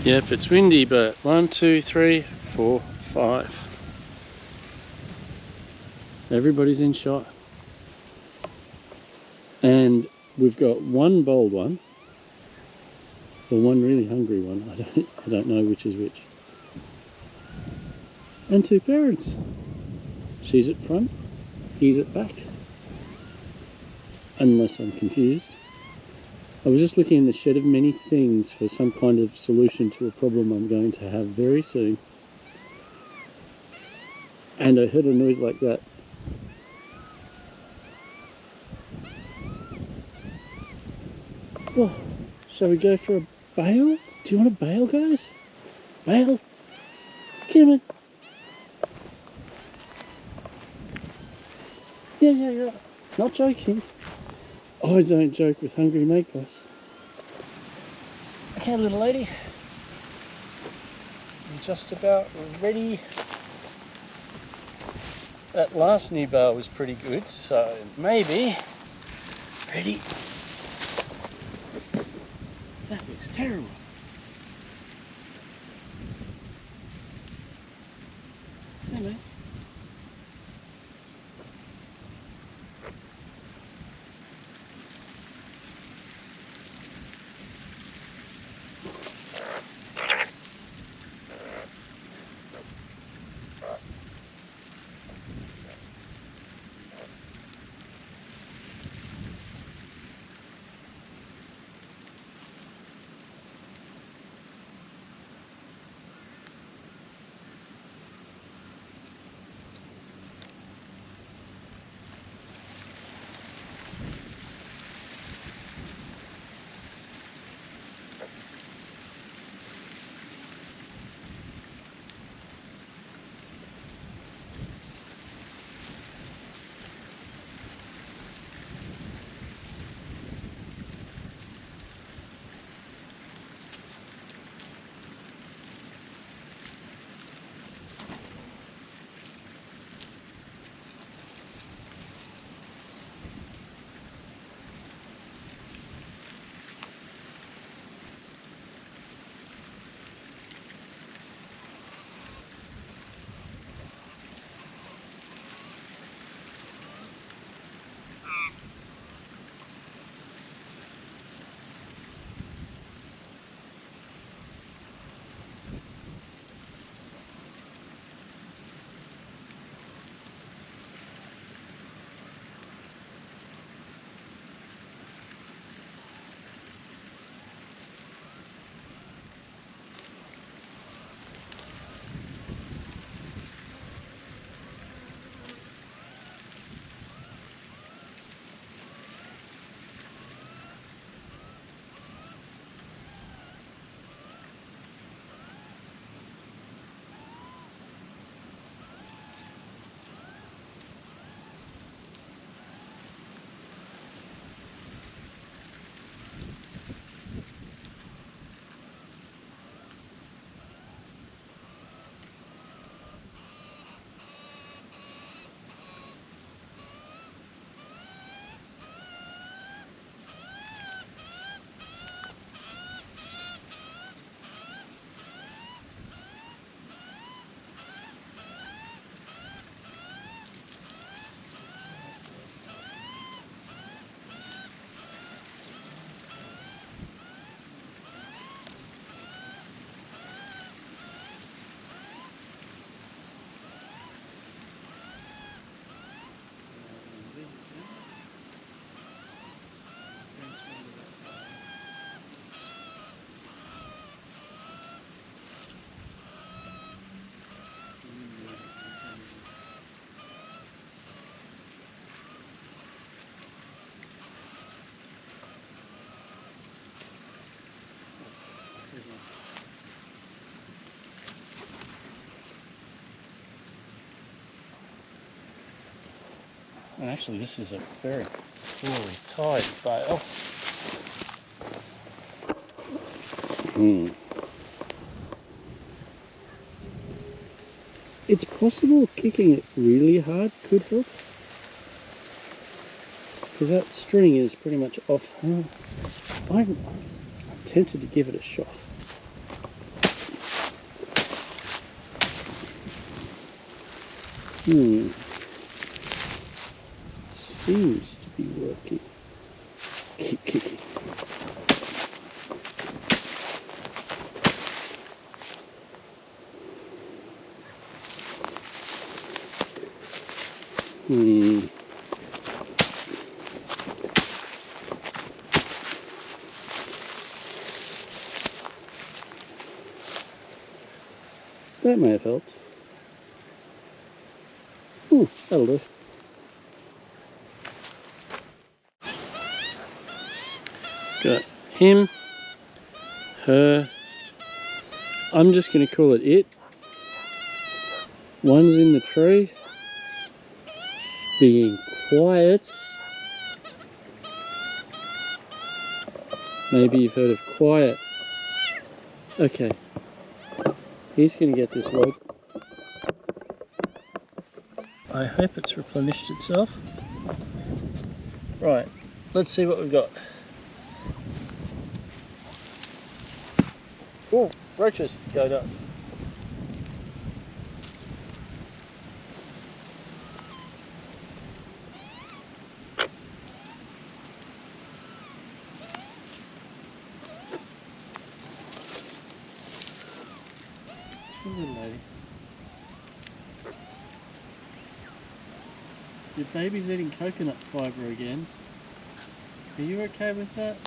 Yep, it's windy, but 1, 2, 3, 4, 5. Everybody's in shot. And we've got one bold one, or one really hungry one. I don't know which is which. And 2 parents. She's at front, he's at back. Unless I'm confused. I was just looking in the shed of many things for some kind of solution to a problem I'm going to have very soon. And I heard a noise like that. Well, shall we go for a Bale? Do you want a Bale, guys? Bale? Come on. Yeah. Not joking. I don't joke with hungry magpies. Okay, little lady. I'm just about ready. That last new Bale was pretty good, so maybe ready. That looks terrible. Hello. And actually this is a very poorly tied bale. It's possible kicking it really hard could help, because that string is pretty much off. I'm tempted to give it a shot. Seems to be working. Keep kicking. That may have helped. That'll do. Got him, her. I'm just going to call it it. One's in the tree, being quiet. Maybe you've heard of quiet. Okay, he's going to get this log. I hope it's replenished itself. Right, let's see what we've got. Oh, roaches, go nuts. Little lady. Your baby's eating coconut fibre again. Are you okay with that?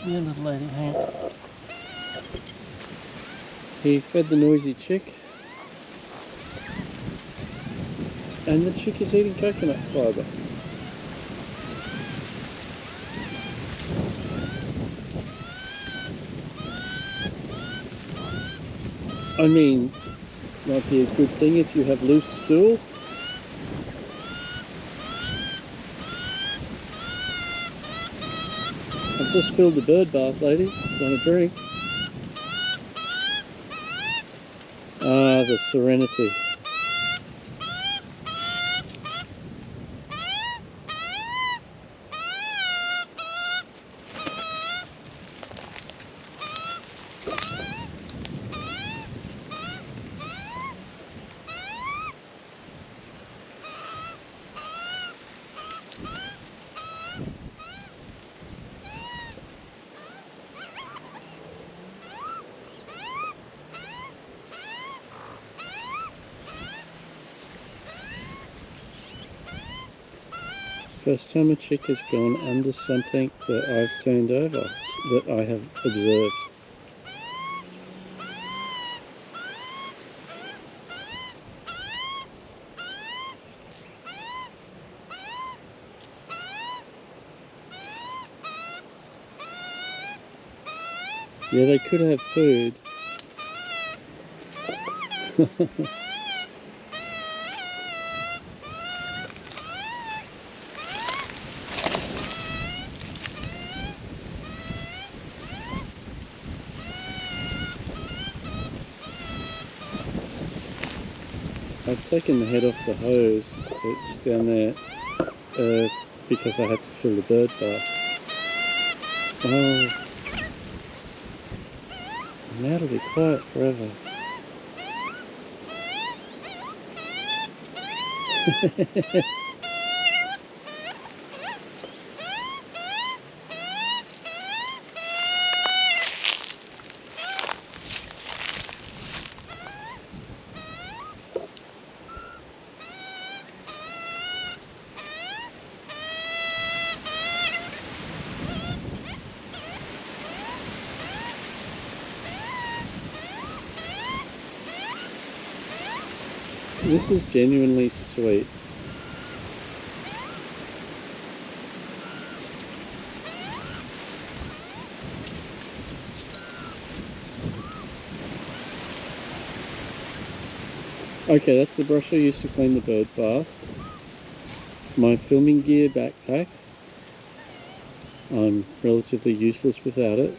Yeah, little lady, hang on. He fed the noisy chick, and the chick is eating coconut fibre. I mean, might be a good thing if you have loose stool. I've just filled the bird bath, lady. Want a drink? Ah, the serenity. First time a chick has gone under something that I've turned over, that I have observed. Yeah, they could have food. I've taken the head off the hose, it's down there, because I had to fill the bird bath. Oh, now it'll be quiet forever. This is genuinely sweet. Okay, that's the brush I used to clean the bird bath. My filming gear backpack. I'm relatively useless without it.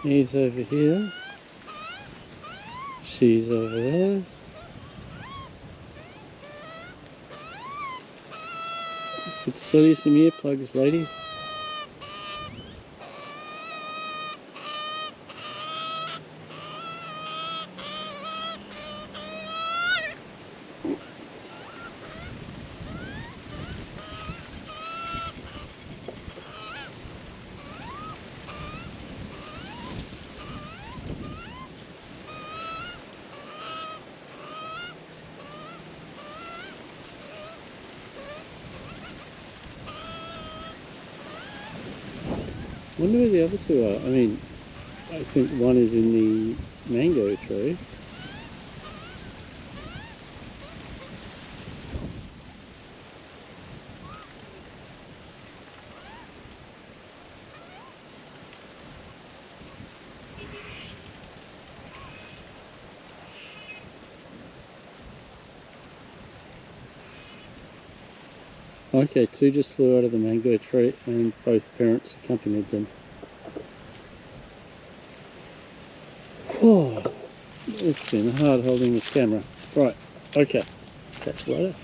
He's over here. She's over there. Could sell you some earplugs, lady. I wonder where the other two are. I mean, I think one is in the mango tree. Okay, two just flew out of the mango tree and both parents accompanied them. Whew, it's been hard holding this camera. Right, okay, catch you later.